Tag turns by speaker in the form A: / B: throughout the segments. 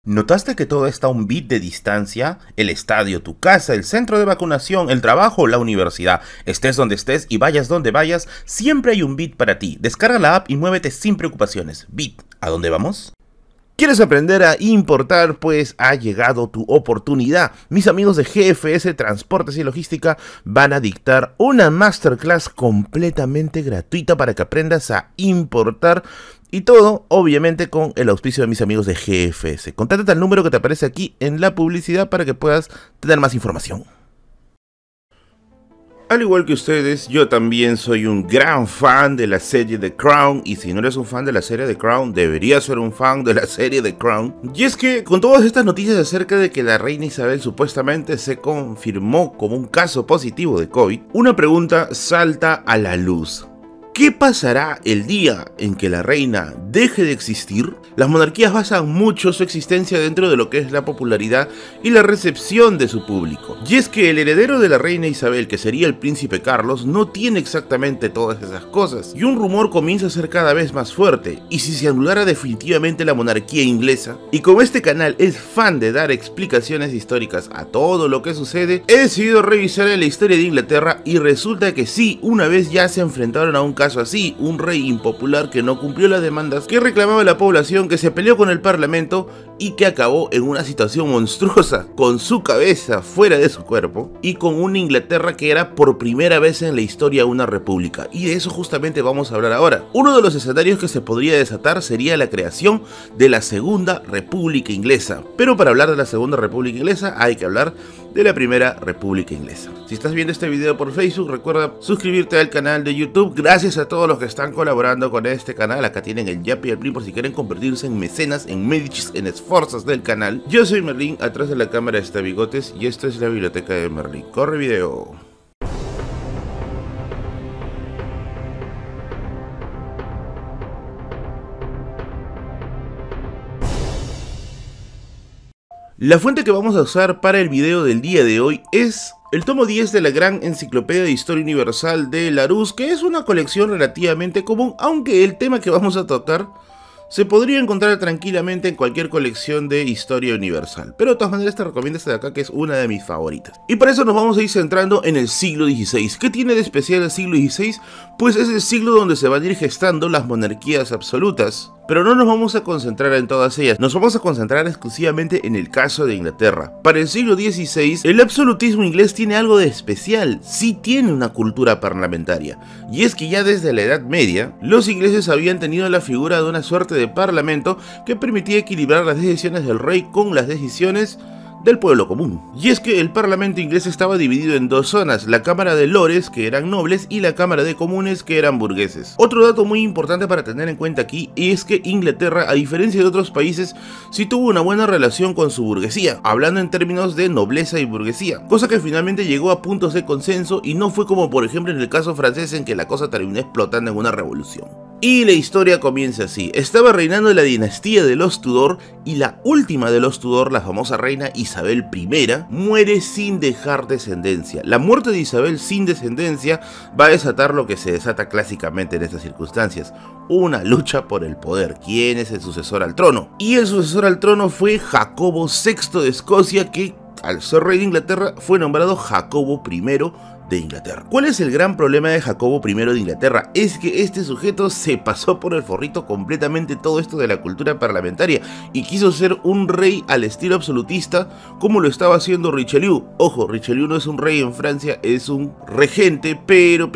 A: ¿Notaste que todo está a un bit de distancia? El estadio, tu casa, el centro de vacunación, el trabajo, la universidad. Estés donde estés y vayas donde vayas, siempre hay un bit para ti. Descarga la app y muévete sin preocupaciones. Bit, ¿a dónde vamos? ¿Quieres aprender a importar? Pues ha llegado tu oportunidad. Mis amigos de GFS Transportes y Logística van a dictar una masterclass completamente gratuita para que aprendas a importar. Y todo, obviamente, con el auspicio de mis amigos de GFS. Contáctate al número que te aparece aquí en la publicidad para que puedas tener más información. Al igual que ustedes, yo también soy un gran fan de la serie The Crown. Y si no eres un fan de la serie The Crown, deberías ser un fan de la serie The Crown. Y es que, con todas estas noticias acerca de que la reina Isabel supuestamente se confirmó como un caso positivo de COVID, una pregunta salta a la luz. ¿Qué pasará el día en que la reina deje de existir? Las monarquías basan mucho su existencia dentro de lo que es la popularidad y la recepción de su público. Y es que el heredero de la reina Isabel, que sería el príncipe Carlos, no tiene exactamente todas esas cosas. Y un rumor comienza a ser cada vez más fuerte. ¿Y si se anulara definitivamente la monarquía inglesa? Y como este canal es fan de dar explicaciones históricas a todo lo que sucede, he decidido revisar la historia de Inglaterra y resulta que sí, una vez ya se enfrentaron a un caso así, un rey impopular que no cumplió las demandas que reclamaba la población, que se peleó con el parlamento y que acabó en una situación monstruosa, con su cabeza fuera de su cuerpo y con una Inglaterra que era por primera vez en la historia una república. Y de eso justamente vamos a hablar ahora. Uno de los escenarios que se podría desatar sería la creación de la Segunda República Inglesa. Pero para hablar de la Segunda República Inglesa hay que hablar de la Primera República Inglesa. Si estás viendo este video por Facebook, recuerda suscribirte al canal de YouTube. Gracias a todos los que están colaborando con este canal. Acá tienen el Yapi y el Plin por si quieren convertirse en mecenas, en medicis, en esforzos del canal. Yo soy Merlin, atrás de la cámara está Bigotes y esto es la biblioteca de Merlin. ¡Corre video! La fuente que vamos a usar para el video del día de hoy es el tomo 10 de la Gran Enciclopedia de Historia Universal de Larousse, que es una colección relativamente común, aunque el tema que vamos a tocar se podría encontrar tranquilamente en cualquier colección de historia universal. Pero de todas maneras te recomiendo esta de acá, que es una de mis favoritas. Y para eso nos vamos a ir centrando en el siglo XVI. ¿Qué tiene de especial el siglo XVI? Pues es el siglo donde se van a ir gestando las monarquías absolutas. Pero no nos vamos a concentrar en todas ellas, nos vamos a concentrar exclusivamente en el caso de Inglaterra. Para el siglo XVI, el absolutismo inglés tiene algo de especial, sí tiene una cultura parlamentaria. Y es que ya desde la Edad Media, los ingleses habían tenido la figura de una suerte de parlamento que permitía equilibrar las decisiones del rey con las decisiones del pueblo común. Y es que el parlamento inglés estaba dividido en dos zonas, la Cámara de Lores, que eran nobles, y la Cámara de Comunes, que eran burgueses. Otro dato muy importante para tener en cuenta aquí es que Inglaterra, a diferencia de otros países, sí tuvo una buena relación con su burguesía, hablando en términos de nobleza y burguesía, cosa que finalmente llegó a puntos de consenso y no fue como por ejemplo en el caso francés, en que la cosa terminó explotando en una revolución. Y la historia comienza así. Estaba reinando la dinastía de los Tudor y la última de los Tudor, la famosa reina Isabel I, muere sin dejar descendencia. La muerte de Isabel sin descendencia va a desatar lo que se desata clásicamente en estas circunstancias: una lucha por el poder. ¿Quién es el sucesor al trono? Y el sucesor al trono fue Jacobo VI de Escocia, que al ser rey de Inglaterra fue nombrado Jacobo I de Inglaterra. ¿Cuál es el gran problema de Jacobo I de Inglaterra? Es que este sujeto se pasó por el forrito completamente todo esto de la cultura parlamentaria y quiso ser un rey al estilo absolutista, como lo estaba haciendo Richelieu. Ojo, Richelieu no es un rey en Francia, es un regente, pero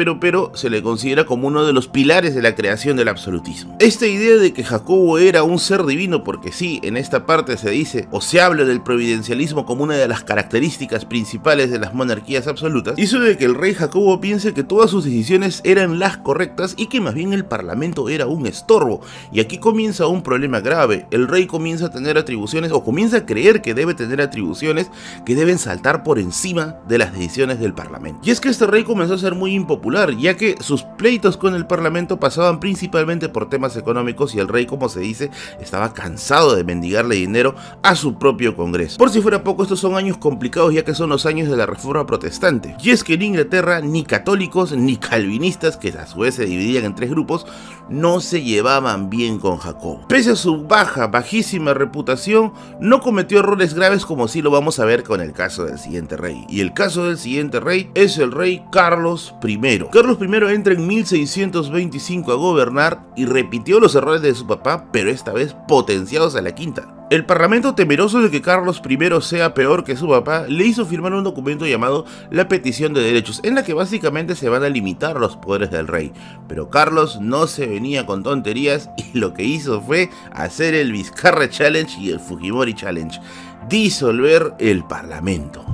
A: se le considera como uno de los pilares de la creación del absolutismo. Esta idea de que Jacobo era un ser divino, porque sí, en esta parte se dice o se habla del providencialismo como una de las características principales de las monarquías absolutas, hizo de que el rey Jacobo piense que todas sus decisiones eran las correctas y que más bien el parlamento era un estorbo. Y aquí comienza un problema grave. El rey comienza a tener atribuciones, o comienza a creer que debe tener atribuciones que deben saltar por encima de las decisiones del parlamento. Y es que este rey comenzó a ser muy impopular, ya que sus pleitos con el parlamento pasaban principalmente por temas económicos y el rey, como se dice, estaba cansado de mendigarle dinero a su propio congreso. Por si fuera poco, estos son años complicados, ya que son los años de la Reforma Protestante. Y es que en Inglaterra, ni católicos ni calvinistas, que a su vez se dividían en 3 grupos, no se llevaban bien con Jacobo. Pese a su bajísima reputación, no cometió errores graves como sí lo vamos a ver con el caso del siguiente rey. Y el caso del siguiente rey es el rey Carlos I. Carlos I entra en 1625 a gobernar y repitió los errores de su papá, pero esta vez potenciados a la quinta. El parlamento, temeroso de que Carlos I sea peor que su papá, le hizo firmar un documento llamado la Petición de Derechos, en la que básicamente se van a limitar los poderes del rey. Pero Carlos no se venía con tonterías y lo que hizo fue hacer el Vizcarra Challenge y el Fujimori Challenge: disolver el parlamento.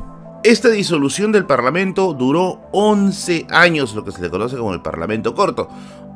A: Esta disolución del parlamento duró 11 años, lo que se le conoce como el parlamento corto.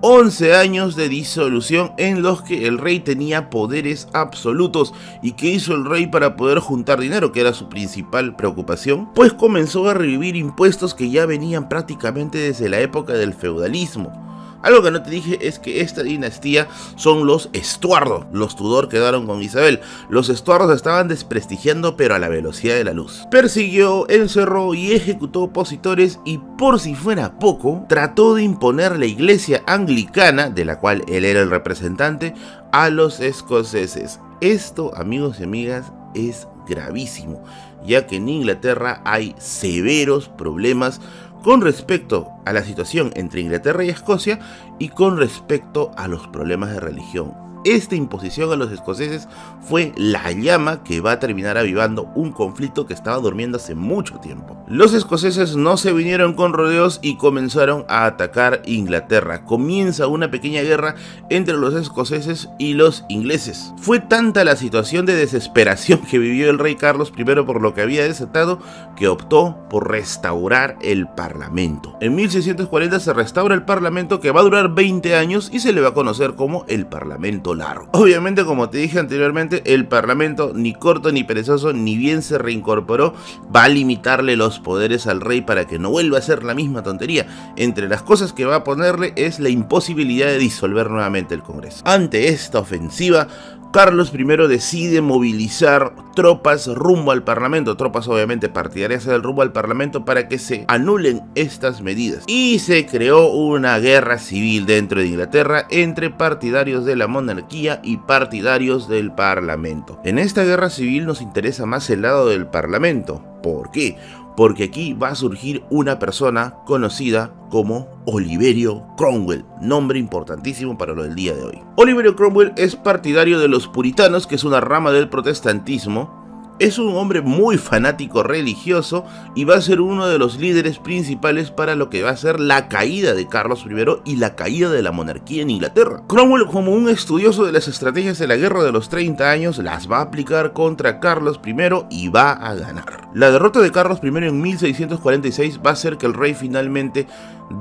A: 11 años de disolución en los que el rey tenía poderes absolutos. ¿Y qué hizo el rey para poder juntar dinero, que era su principal preocupación? Pues comenzó a revivir impuestos que ya venían prácticamente desde la época del feudalismo. Algo que no te dije es que esta dinastía son los Estuardo. Los Tudor quedaron con Isabel. Los Estuardos estaban desprestigiando, pero a la velocidad de la luz. Persiguió, encerró y ejecutó opositores, y por si fuera poco, trató de imponer la iglesia anglicana, de la cual él era el representante, a los escoceses. Esto, amigos y amigas, es gravísimo, ya que en Inglaterra hay severos problemas con respecto a la situación entre Inglaterra y Escocia y con respecto a los problemas de religión. Esta imposición a los escoceses fue la llama que va a terminar avivando un conflicto que estaba durmiendo hace mucho tiempo. Los escoceses no se vinieron con rodeos y comenzaron a atacar Inglaterra. Comienza una pequeña guerra entre los escoceses y los ingleses. Fue tanta la situación de desesperación que vivió el rey Carlos I por lo que había desatado, que optó por restaurar el parlamento. En 1640 se restaura el parlamento, que va a durar 20 años y se le va a conocer como el Parlamento Largo. Obviamente, como te dije anteriormente, el parlamento, ni corto ni perezoso, ni bien se reincorporó, va a limitarle los poderes al rey para que no vuelva a hacer la misma tontería. Entre las cosas que va a ponerle es la imposibilidad de disolver nuevamente el Congreso. Ante esta ofensiva, Carlos I decide movilizar tropas rumbo al parlamento, tropas obviamente partidarias del rumbo al parlamento, para que se anulen estas medidas. Y se creó una guerra civil dentro de Inglaterra entre partidarios de la monarquía y partidarios del parlamento. En esta guerra civil nos interesa más el lado del parlamento. ¿Por qué? Porque aquí va a surgir una persona conocida como Oliverio Cromwell, nombre importantísimo para lo del día de hoy. Oliverio Cromwell es partidario de los puritanos, que es una rama del protestantismo. Es un hombre muy fanático religioso y va a ser uno de los líderes principales para lo que va a ser la caída de Carlos I y la caída de la monarquía en Inglaterra. Cromwell, como un estudioso de las estrategias de la Guerra de los 30 años, las va a aplicar contra Carlos I y va a ganar. La derrota de Carlos I en 1646 va a hacer que el rey finalmente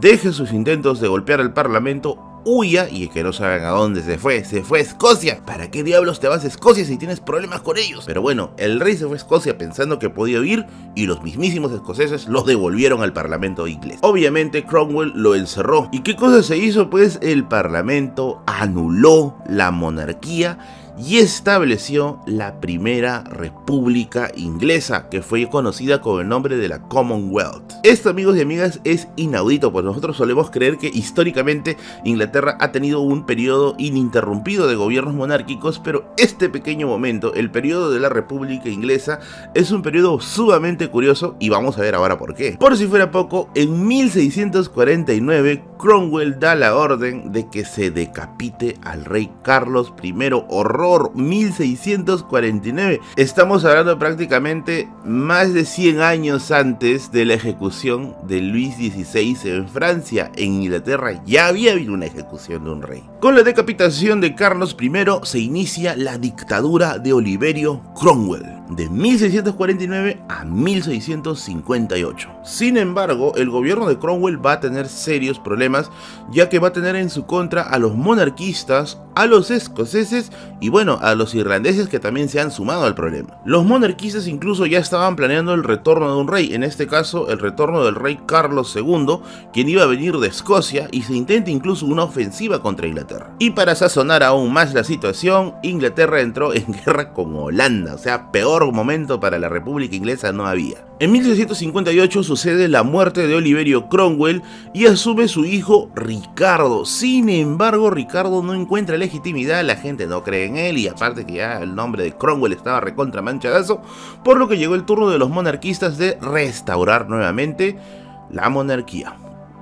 A: deje sus intentos de golpear al parlamento, huya, y que no saben a dónde se fue a Escocia. ¿Para qué diablos te vas a Escocia si tienes problemas con ellos? Pero bueno, el rey se fue a Escocia pensando que podía huir, y los mismísimos escoceses los devolvieron al parlamento inglés. Obviamente Cromwell lo encerró. ¿Y qué cosa se hizo? Pues el parlamento anuló la monarquía y estableció la primera república inglesa, que fue conocida con el nombre de la Commonwealth. Esto, amigos y amigas, es inaudito, pues nosotros solemos creer que históricamente Inglaterra ha tenido un periodo ininterrumpido de gobiernos monárquicos, pero este pequeño momento, el periodo de la República Inglesa, es un periodo sumamente curioso, y vamos a ver ahora por qué. Por si fuera poco, en 1649 Cromwell da la orden de que se decapite al rey Carlos I. Horror, 1649. Estamos hablando prácticamente más de 100 años antes de la ejecución de Luis XVI en Francia. En Inglaterra ya había habido una ejecución de un rey. Con la decapitación de Carlos I se inicia la dictadura de Oliverio Cromwell, de 1649 a 1658. Sin embargo, el gobierno de Cromwell va a tener serios problemas, ya que va a tener en su contra a los monarquistas, a los escoceses y bueno, a los irlandeses, que también se han sumado al problema. Los monarquistas incluso ya estaban planeando el retorno de un rey, en este caso el retorno del rey Carlos II, quien iba a venir de Escocia, y se intenta incluso una ofensiva contra Inglaterra. Y para sazonar aún más la situación, Inglaterra entró en guerra con Holanda, o sea, peor mejor momento para la República Inglesa no había. En 1658 sucede la muerte de Oliverio Cromwell y asume su hijo Ricardo. Sin embargo, Ricardo no encuentra legitimidad, la gente no cree en él y aparte que ya el nombre de Cromwell estaba recontra manchadazo, por lo que llegó el turno de los monarquistas de restaurar nuevamente la monarquía.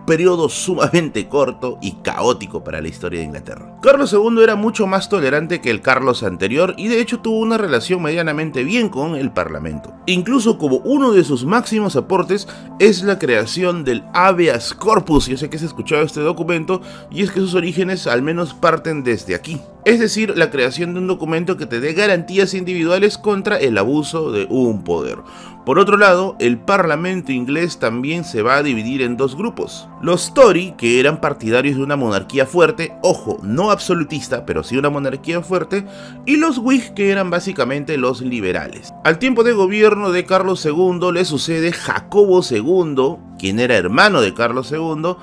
A: Periodo sumamente corto y caótico para la historia de Inglaterra. Carlos II era mucho más tolerante que el Carlos anterior y de hecho tuvo una relación medianamente bien con el Parlamento. Incluso como uno de sus máximos aportes es la creación del Habeas Corpus. Yo sé que se ha escuchado este documento y es que sus orígenes al menos parten desde aquí. Es decir, la creación de un documento que te dé garantías individuales contra el abuso de un poder. Por otro lado, el Parlamento inglés también se va a dividir en dos grupos. Los Tory, que eran partidarios de una monarquía fuerte, ojo, no absolutista, pero sí una monarquía fuerte, y los Whig, que eran básicamente los liberales. Al tiempo de gobierno de Carlos II le sucede Jacobo II, quien era hermano de Carlos II,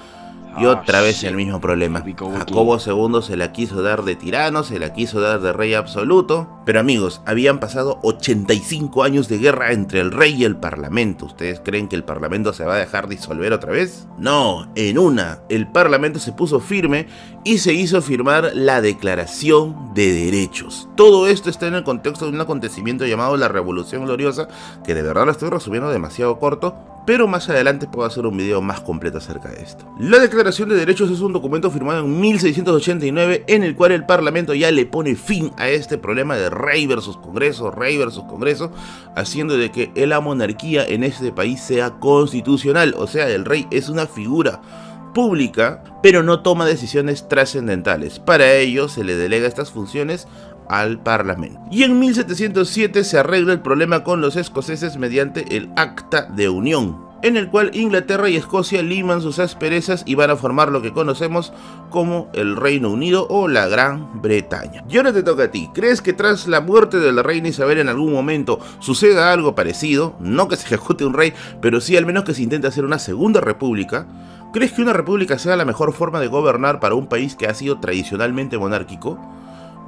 A: y otra vez el mismo problema. Jacobo II se la quiso dar de tirano, se la quiso dar de rey absoluto. Pero amigos, habían pasado 85 años de guerra entre el rey y el parlamento. ¿Ustedes creen que el parlamento se va a dejar disolver otra vez? No, en una. El parlamento se puso firme y se hizo firmar la Declaración de Derechos. Todo esto está en el contexto de un acontecimiento llamado la Revolución Gloriosa, que de verdad lo estoy resumiendo demasiado corto, pero más adelante puedo hacer un video más completo acerca de esto. La Declaración de Derechos es un documento firmado en 1689 en el cual el Parlamento ya le pone fin a este problema de rey versus Congreso, haciendo de que la monarquía en este país sea constitucional, o sea, el rey es una figura pública, pero no toma decisiones trascendentales. Para ello se le delega estas funciones al Parlamento. Y en 1707 se arregla el problema con los escoceses mediante el Acta de Unión, en el cual Inglaterra y Escocia liman sus asperezas y van a formar lo que conocemos como el Reino Unido o la Gran Bretaña. Y ahora te toca a ti. ¿Crees que tras la muerte de la reina Isabel en algún momento suceda algo parecido? No que se ejecute un rey, pero sí al menos que se intente hacer una segunda república. ¿Crees que una república sea la mejor forma de gobernar para un país que ha sido tradicionalmente monárquico?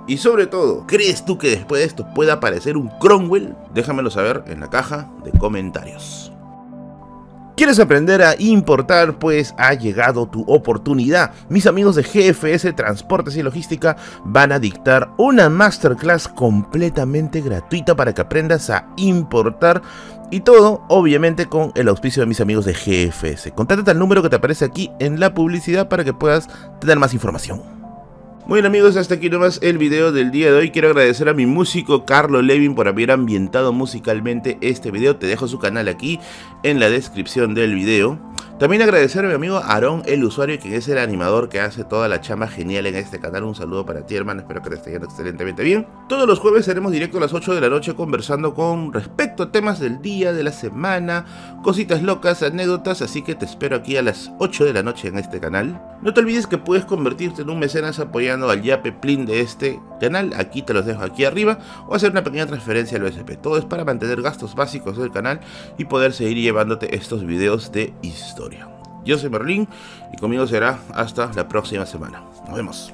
A: Y sobre todo, ¿crees tú que después de esto pueda aparecer un Cromwell? Déjamelo saber en la caja de comentarios. ¿Quieres aprender a importar? Pues ha llegado tu oportunidad. Mis amigos de GFS Transportes y Logística van a dictar una masterclass completamente gratuita para que aprendas a importar y todo, obviamente, con el auspicio de mis amigos de GFS. Contáctate al número que te aparece aquí en la publicidad para que puedas tener más información. Muy bien amigos, hasta aquí nomás el video del día de hoy. Quiero agradecer a mi músico Carlo Levin por haber ambientado musicalmente este video. Te dejo su canal aquí en la descripción del video. También agradecer a mi amigo Aarón, el usuario, quien es el animador que hace toda la chamba genial en este canal. Un saludo para ti, hermano, espero que te esté yendo excelentemente bien. Todos los jueves haremos directo a las 8 de la noche conversando con respecto a temas del día, de la semana, cositas locas, anécdotas, así que te espero aquí a las 8 de la noche en este canal. No te olvides que puedes convertirte en un mecenas apoyando al Yape Plin de este canal, aquí te los dejo aquí arriba, o hacer una pequeña transferencia al USP. Todo es para mantener gastos básicos del canal y poder seguir llevándote estos videos de historia. Yo soy Merlín y conmigo será hasta la próxima semana. Nos vemos.